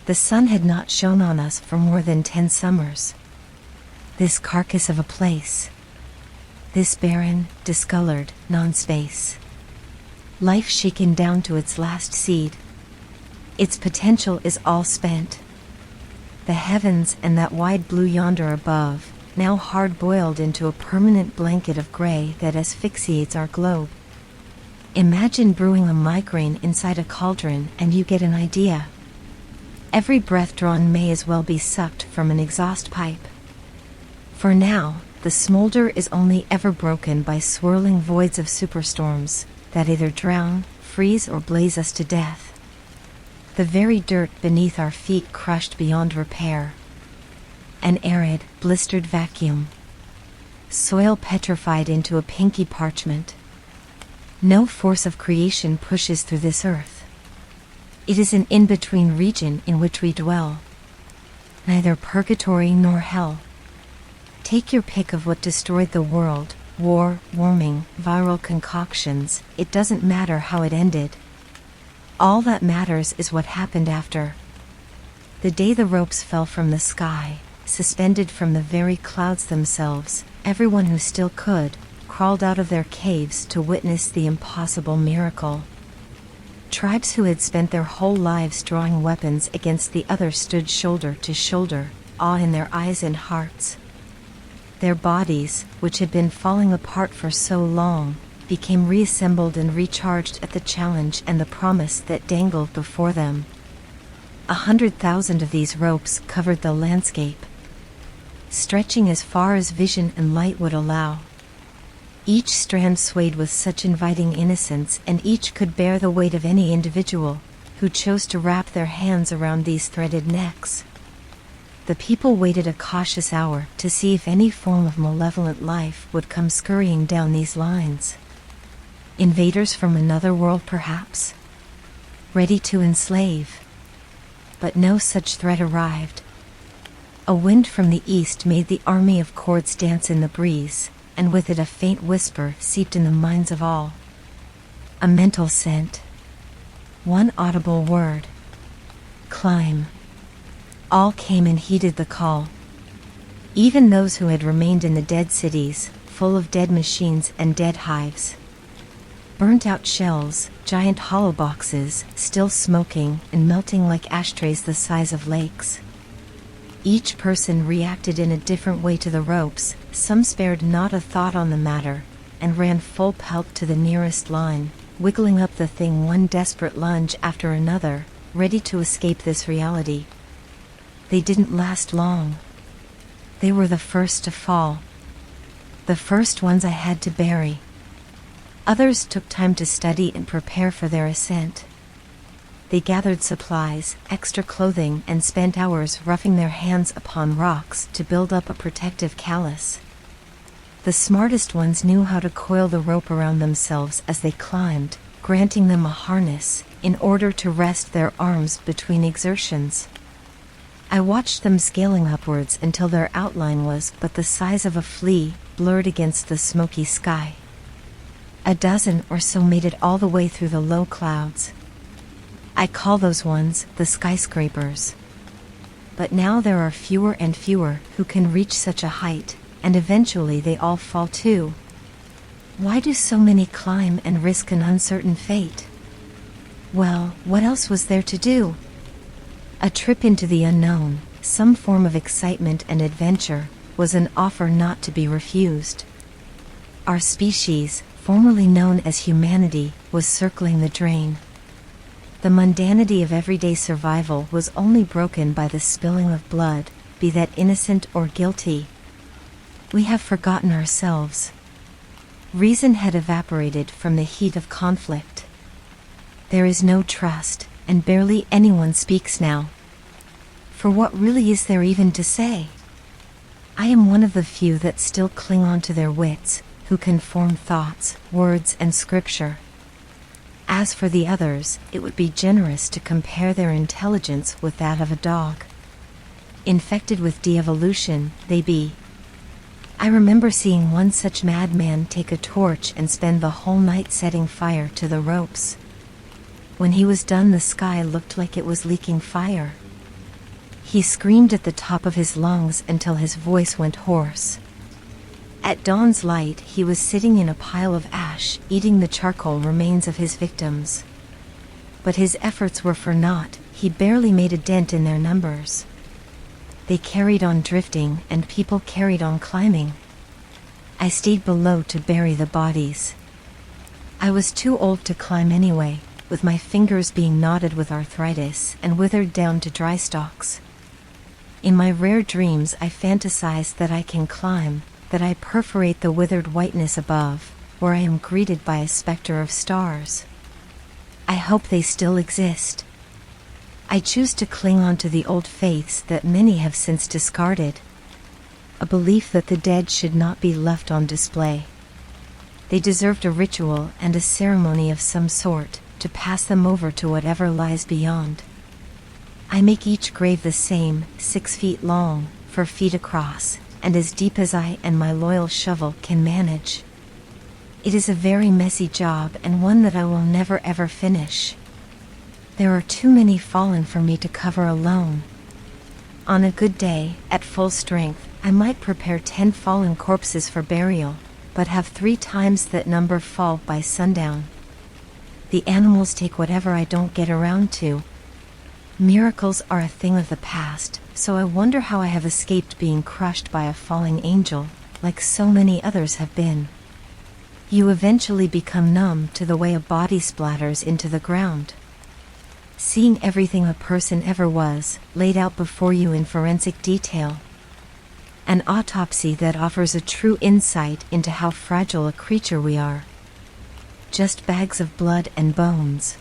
The sun had not shone on us for more than 10 summers. This carcass of a place. This barren, discolored, non-space. Life shaken down to its last seed. Its potential is all spent. The heavens and that wide blue yonder above, now hard-boiled into a permanent blanket of gray that asphyxiates our globe. Imagine brewing a migraine inside a cauldron and you get an idea. Every breath drawn may as well be sucked from an exhaust pipe. For now, the smolder is only ever broken by swirling voids of superstorms that either drown, freeze, or blaze us to death. The very dirt beneath our feet crushed beyond repair. An arid, blistered vacuum. Soil petrified into a pinky parchment. No force of creation pushes through this earth. It is an in-between region in which we dwell. Neither purgatory nor hell. Take your pick of what destroyed the world. War, warming, viral concoctions, it doesn't matter how it ended. All that matters is what happened after. The day the ropes fell from the sky, suspended from the very clouds themselves, everyone who still could, crawled out of their caves to witness the impossible miracle. Tribes who had spent their whole lives drawing weapons against the other stood shoulder to shoulder, awe in their eyes and hearts. Their bodies, which had been falling apart for so long, became reassembled and recharged at the challenge and the promise that dangled before them. 100,000 of these ropes covered the landscape, stretching as far as vision and light would allow. Each strand swayed with such inviting innocence, and each could bear the weight of any individual who chose to wrap their hands around these threaded necks. The people waited a cautious hour to see if any form of malevolent life would come scurrying down these lines. Invaders from another world, perhaps? Ready to enslave. But no such threat arrived. A wind from the east made the army of cords dance in the breeze, and with it a faint whisper seeped in the minds of all. A mental scent. One audible word. Climb. All came and heeded the call. Even those who had remained in the dead cities, full of dead machines and dead hives. Burnt-out shells, giant hollow boxes, still smoking and melting like ashtrays the size of lakes. Each person reacted in a different way to the ropes. Some spared not a thought on the matter, and ran full pelt to the nearest line, wiggling up the thing one desperate lunge after another, ready to escape this reality. They didn't last long. They were the first to fall. The first ones I had to bury. Others took time to study and prepare for their ascent. They gathered supplies, extra clothing, and spent hours roughing their hands upon rocks to build up a protective callus. The smartest ones knew how to coil the rope around themselves as they climbed, granting them a harness, in order to rest their arms between exertions. I watched them scaling upwards until their outline was but the size of a flea, blurred against the smoky sky. A dozen or so made it all the way through the low clouds. I call those ones the skyscrapers. But now there are fewer and fewer who can reach such a height, and eventually they all fall too. Why do so many climb and risk an uncertain fate? Well, what else was there to do? A trip into the unknown, some form of excitement and adventure, was an offer not to be refused. Our species, formerly known as humanity, was circling the drain. The mundanity of everyday survival was only broken by the spilling of blood, be that innocent or guilty. We have forgotten ourselves. Reason had evaporated from the heat of conflict. There is no trust, and barely anyone speaks now. For what really is there even to say? I am one of the few that still cling on to their wits, who can form thoughts, words, and scripture. As for the others, it would be generous to compare their intelligence with that of a dog. Infected with de-evolution, they be. I remember seeing one such madman take a torch and spend the whole night setting fire to the ropes. When he was done, the sky looked like it was leaking fire. He screamed at the top of his lungs until his voice went hoarse. At dawn's light, he was sitting in a pile of ash, eating the charcoal remains of his victims. But his efforts were for naught. He barely made a dent in their numbers. They carried on drifting, and people carried on climbing. I stayed below to bury the bodies. I was too old to climb anyway, with my fingers being knotted with arthritis and withered down to dry stalks. In my rare dreams I fantasize that I can climb, that I perforate the withered whiteness above, where I am greeted by a specter of stars. I hope they still exist. I choose to cling on to the old faiths that many have since discarded. A belief that the dead should not be left on display. They deserved a ritual and a ceremony of some sort, to pass them over to whatever lies beyond. I make each grave the same, 6 feet long, 4 feet across, and as deep as I and my loyal shovel can manage. It is a very messy job and one that I will never ever finish. There are too many fallen for me to cover alone. On a good day, at full strength, I might prepare 10 fallen corpses for burial, but have 3 times that number fall by sundown. The animals take whatever I don't get around to. Miracles are a thing of the past, so I wonder how I have escaped being crushed by a falling angel, like so many others have been. You eventually become numb to the way a body splatters into the ground. Seeing everything a person ever was, laid out before you in forensic detail. An autopsy that offers a true insight into how fragile a creature we are. Just bags of blood and bones.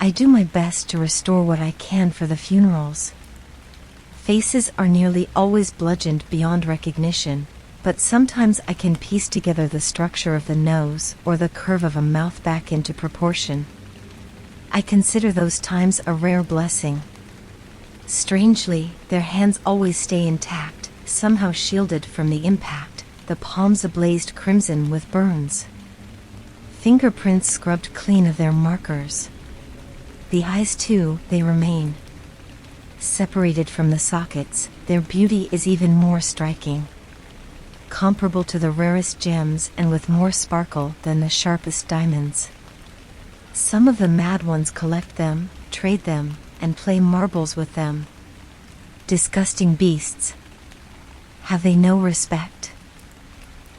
I do my best to restore what I can for the funerals. Faces are nearly always bludgeoned beyond recognition, but sometimes I can piece together the structure of the nose or the curve of a mouth back into proportion. I consider those times a rare blessing. Strangely, their hands always stay intact, somehow shielded from the impact, the palms ablazed crimson with burns. Fingerprints scrubbed clean of their markers. The eyes too, they remain. Separated from the sockets, their beauty is even more striking. Comparable to the rarest gems and with more sparkle than the sharpest diamonds. Some of the mad ones collect them, trade them, and play marbles with them. Disgusting beasts. Have they no respect?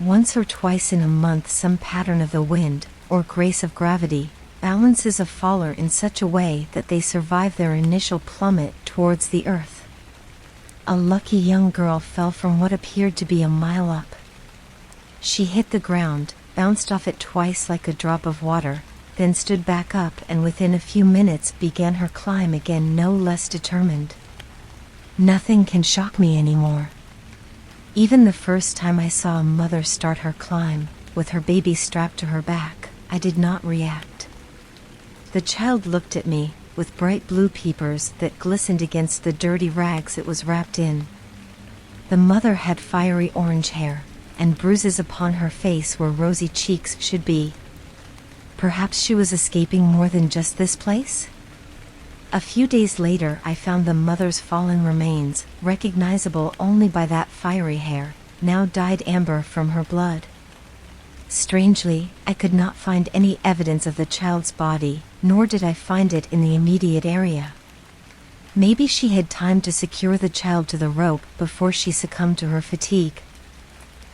Once or twice in a month some pattern of the wind, or grace of gravity, balances a faller in such a way that they survive their initial plummet towards the earth. A lucky young girl fell from what appeared to be a mile up. She hit the ground, bounced off it twice like a drop of water, then stood back up and within a few minutes began her climb again, no less determined. Nothing can shock me anymore. Even the first time I saw a mother start her climb, with her baby strapped to her back, I did not react. The child looked at me, with bright blue peepers that glistened against the dirty rags it was wrapped in. The mother had fiery orange hair, and bruises upon her face where rosy cheeks should be. Perhaps she was escaping more than just this place? A few days later I found the mother's fallen remains, recognizable only by that fiery hair, now dyed amber from her blood. Strangely, I could not find any evidence of the child's body, nor did I find it in the immediate area. Maybe she had time to secure the child to the rope before she succumbed to her fatigue.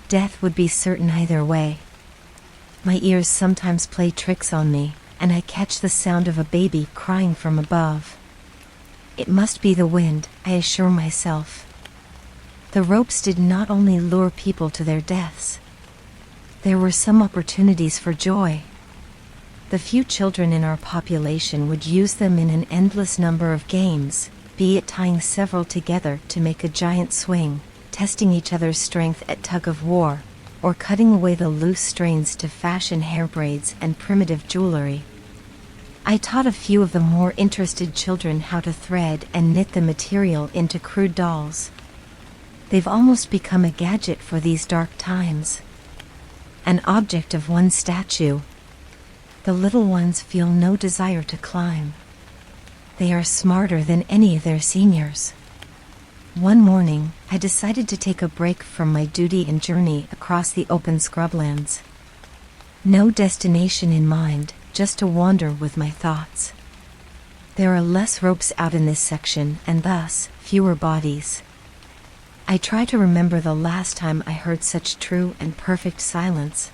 Death would be certain either way. My ears sometimes play tricks on me, and I catch the sound of a baby crying from above. It must be the wind, I assure myself. The ropes did not only lure people to their deaths. There were some opportunities for joy. The few children in our population would use them in an endless number of games, be it tying several together to make a giant swing, testing each other's strength at tug-of-war, or cutting away the loose strains to fashion hair braids and primitive jewelry. I taught a few of the more interested children how to thread and knit the material into crude dolls. They've almost become a gadget for these dark times. An object of one statue. The little ones feel no desire to climb. They are smarter than any of their seniors. One morning, I decided to take a break from my duty and journey across the open scrublands. No destination in mind, just to wander with my thoughts. There are less ropes out in this section, and thus, fewer bodies. I try to remember the last time I heard such true and perfect silence.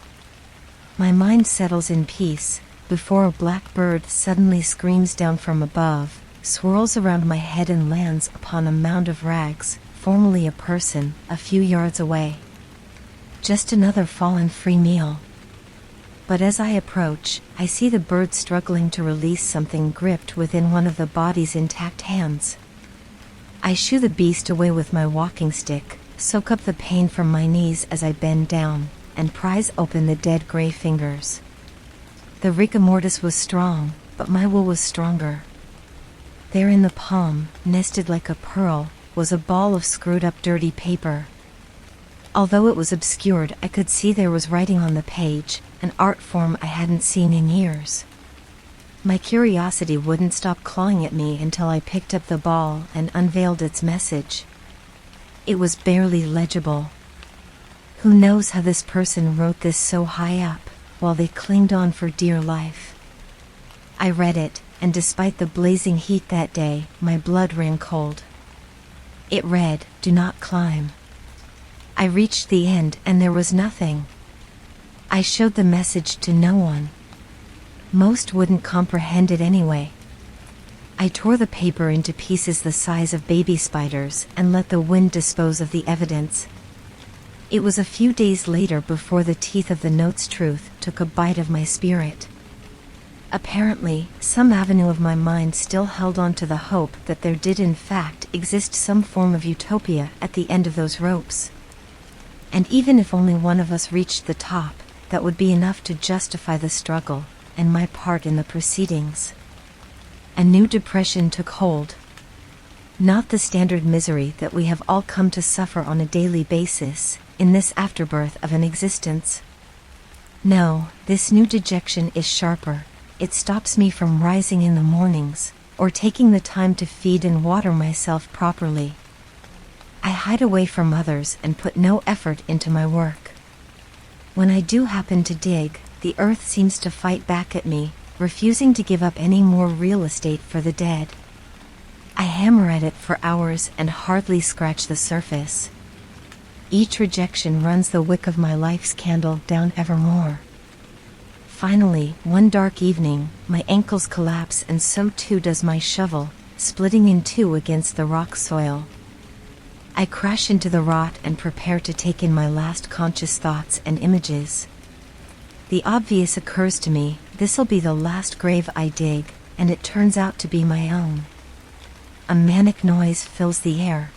My mind settles in peace, before a black bird suddenly screams down from above, swirls around my head and lands upon a mound of rags, formerly a person, a few yards away. Just another fallen free meal. But as I approach, I see the bird struggling to release something gripped within one of the body's intact hands. I shoo the beast away with my walking stick, soak up the pain from my knees as I bend down, and prise open the dead gray fingers. The rigor mortis was strong, but my will was stronger. There in the palm, nested like a pearl, was a ball of screwed up dirty paper. Although it was obscured, I could see there was writing on the page, an art form I hadn't seen in years. My curiosity wouldn't stop clawing at me until I picked up the ball and unveiled its message. It was barely legible. Who knows how this person wrote this so high up, while they clinged on for dear life. I read it, and despite the blazing heat that day, my blood ran cold. It read, "Do not climb." I reached the end, and there was nothing. I showed the message to no one. Most wouldn't comprehend it anyway. I tore the paper into pieces the size of baby spiders and let the wind dispose of the evidence. It was a few days later before the teeth of the note's truth took a bite of my spirit. Apparently, some avenue of my mind still held on to the hope that there did in fact exist some form of utopia at the end of those ropes. And even if only one of us reached the top, that would be enough to justify the struggle and my part in the proceedings. A new depression took hold. Not the standard misery that we have all come to suffer on a daily basis, in this afterbirth of an existence. No, this new dejection is sharper. It stops me from rising in the mornings, or taking the time to feed and water myself properly. I hide away from others and put no effort into my work. When I do happen to dig, the earth seems to fight back at me, refusing to give up any more real estate for the dead. I hammer at it for hours and hardly scratch the surface. Each rejection runs the wick of my life's candle down ever more. Finally, one dark evening, my ankles collapse, and so too does my shovel, splitting in two against the rock soil. I crash into the rot and prepare to take in my last conscious thoughts and images. The obvious occurs to me: this'll be the last grave I dig, and it turns out to be my own. A manic noise fills the air.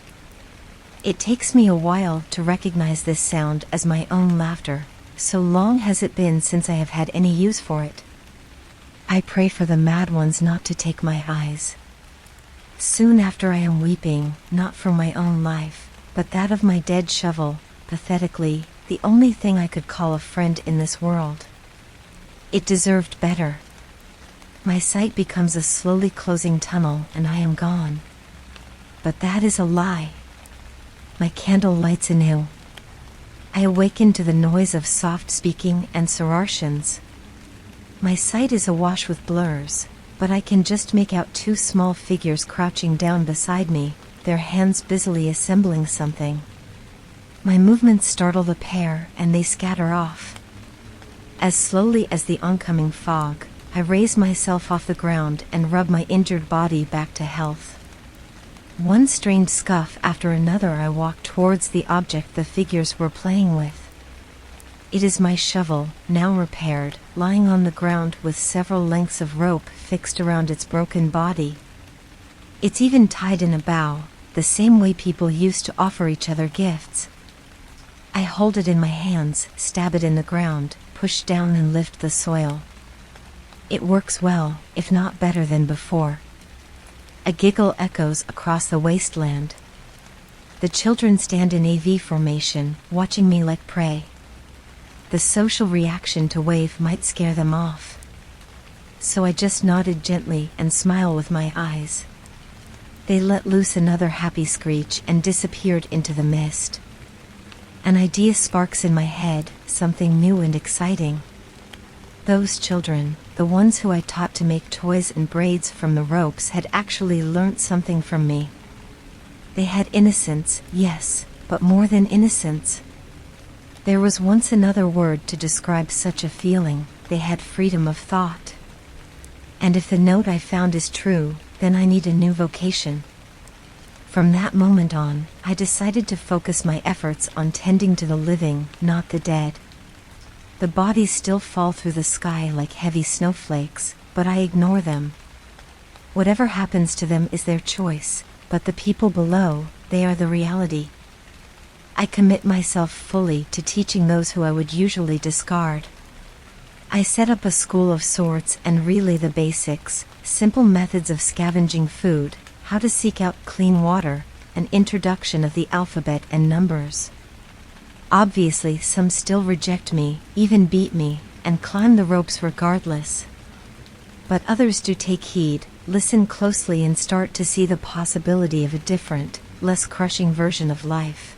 It takes me a while to recognize this sound as my own laughter, so long has it been since I have had any use for it. I pray for the mad ones not to take my eyes. Soon after I am weeping, not for my own life, but that of my dead shovel, pathetically, the only thing I could call a friend in this world. It deserved better. My sight becomes a slowly closing tunnel, and I am gone. But that is a lie. My candle lights anew. I awaken to the noise of soft speaking and sorartions. My sight is awash with blurs, but I can just make out two small figures crouching down beside me, their hands busily assembling something. My movements startle the pair, and they scatter off. As slowly as the oncoming fog, I raise myself off the ground and rub my injured body back to health. One strained scuff after another, I walk towards the object the figures were playing with. It is my shovel, now repaired, lying on the ground with several lengths of rope fixed around its broken body. It's even tied in a bough, the same way people used to offer each other gifts. I hold it in my hands, stab it in the ground, push down and lift the soil. It works well, if not better than before. A giggle echoes across the wasteland. The children stand in AV formation, watching me like prey. The social reaction to wave might scare them off. So I just nodded gently and smile with my eyes. They let loose another happy screech and disappeared into the mist. An idea sparks in my head, something new and exciting. Those children, the ones who I taught to make toys and braids from the ropes, had actually learnt something from me. They had innocence, yes, but more than innocence. There was once another word to describe such a feeling: they had freedom of thought. And if the note I found is true, then I need a new vocation. From that moment on, I decided to focus my efforts on tending to the living, not the dead. The bodies still fall through the sky like heavy snowflakes, but I ignore them. Whatever happens to them is their choice, but the people below, they are the reality. I commit myself fully to teaching those who I would usually discard. I set up a school of sorts and relay the basics: simple methods of scavenging food, how to seek out clean water, an introduction of the alphabet and numbers. Obviously, some still reject me, even beat me, and climb the ropes regardless. But others do take heed, listen closely, and start to see the possibility of a different, less crushing version of life.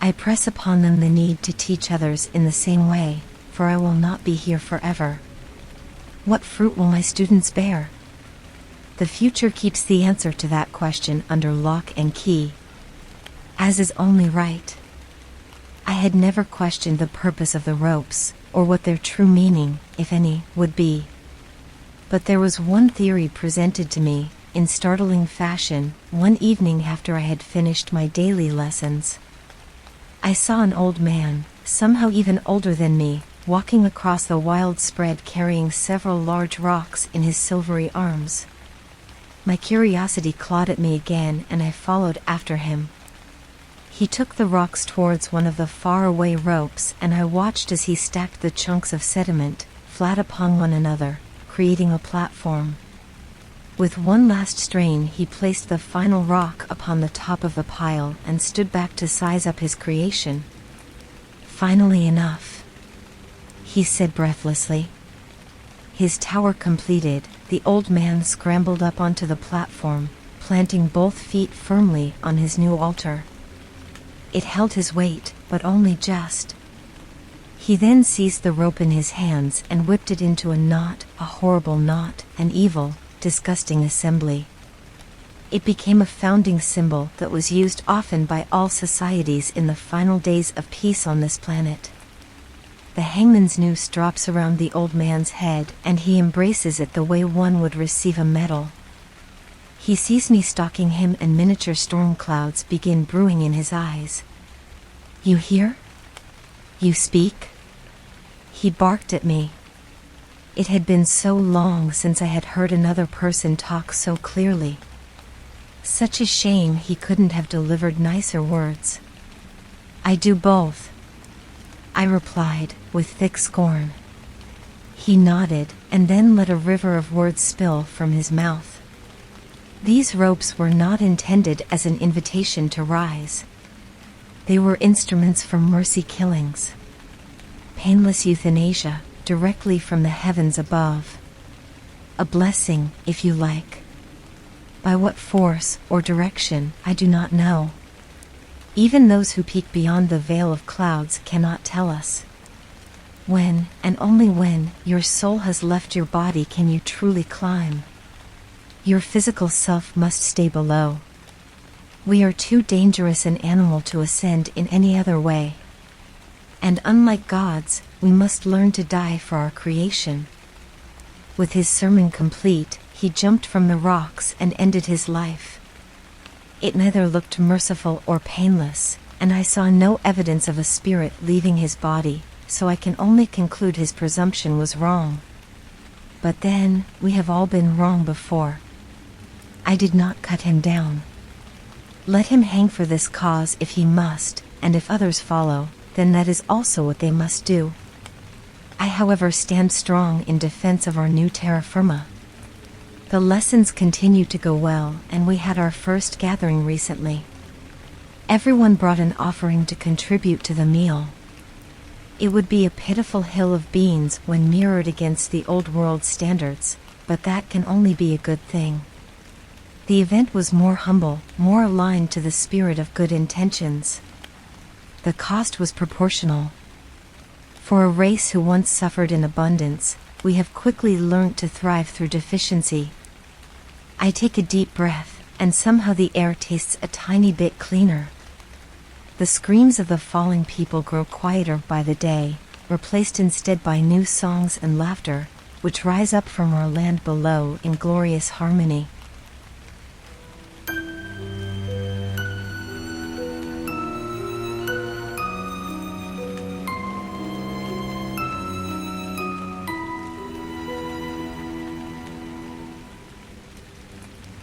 I press upon them the need to teach others in the same way, for I will not be here forever. What fruit will my students bear? The future keeps the answer to that question under lock and key, as is only right. I had never questioned the purpose of the ropes, or what their true meaning, if any, would be. But there was one theory presented to me, in startling fashion, one evening after I had finished my daily lessons. I saw an old man, somehow even older than me, walking across the wild spread carrying several large rocks in his silvery arms. My curiosity clawed at me again, and I followed after him. He took the rocks towards one of the far-away ropes, and I watched as he stacked the chunks of sediment, flat upon one another, creating a platform. With one last strain, he placed the final rock upon the top of the pile and stood back to size up his creation. "Finally enough," he said breathlessly. His tower completed, the old man scrambled up onto the platform, planting both feet firmly on his new altar. It held his weight, but only just. He then seized the rope in his hands and whipped it into a knot, a horrible knot, an evil, disgusting assembly. It became a founding symbol that was used often by all societies in the final days of peace on this planet. The hangman's noose drops around the old man's head, and he embraces it the way one would receive a medal. He sees me stalking him, and miniature storm clouds begin brewing in his eyes. "You hear? You speak?" He barked at me. It had been so long since I had heard another person talk so clearly. Such a shame he couldn't have delivered nicer words. "I do both," I replied, with thick scorn. He nodded, and then let a river of words spill from his mouth. These ropes were not intended as an invitation to rise. They were instruments for mercy killings. Painless euthanasia, directly from the heavens above. A blessing, if you like. By what force or direction, I do not know. Even those who peek beyond the veil of clouds cannot tell us. When, and only when, your soul has left your body can you truly climb. Your physical self must stay below. We are too dangerous an animal to ascend in any other way. And unlike gods, we must learn to die for our creation. With his sermon complete, he jumped from the rocks and ended his life. It neither looked merciful or painless, and I saw no evidence of a spirit leaving his body, so I can only conclude his presumption was wrong. But then, we have all been wrong before. I did not cut him down. Let him hang for this cause if he must, and if others follow, then that is also what they must do. I, however, stand strong in defense of our new terra firma. The lessons continue to go well, and we had our first gathering recently. Everyone brought an offering to contribute to the meal. It would be a pitiful hill of beans when mirrored against the old world standards, but that can only be a good thing. The event was more humble, more aligned to the spirit of good intentions. The cost was proportional. For a race who once suffered in abundance, we have quickly learnt to thrive through deficiency. I take a deep breath, and somehow the air tastes a tiny bit cleaner. The screams of the falling people grow quieter by the day, replaced instead by new songs and laughter, which rise up from our land below in glorious harmony.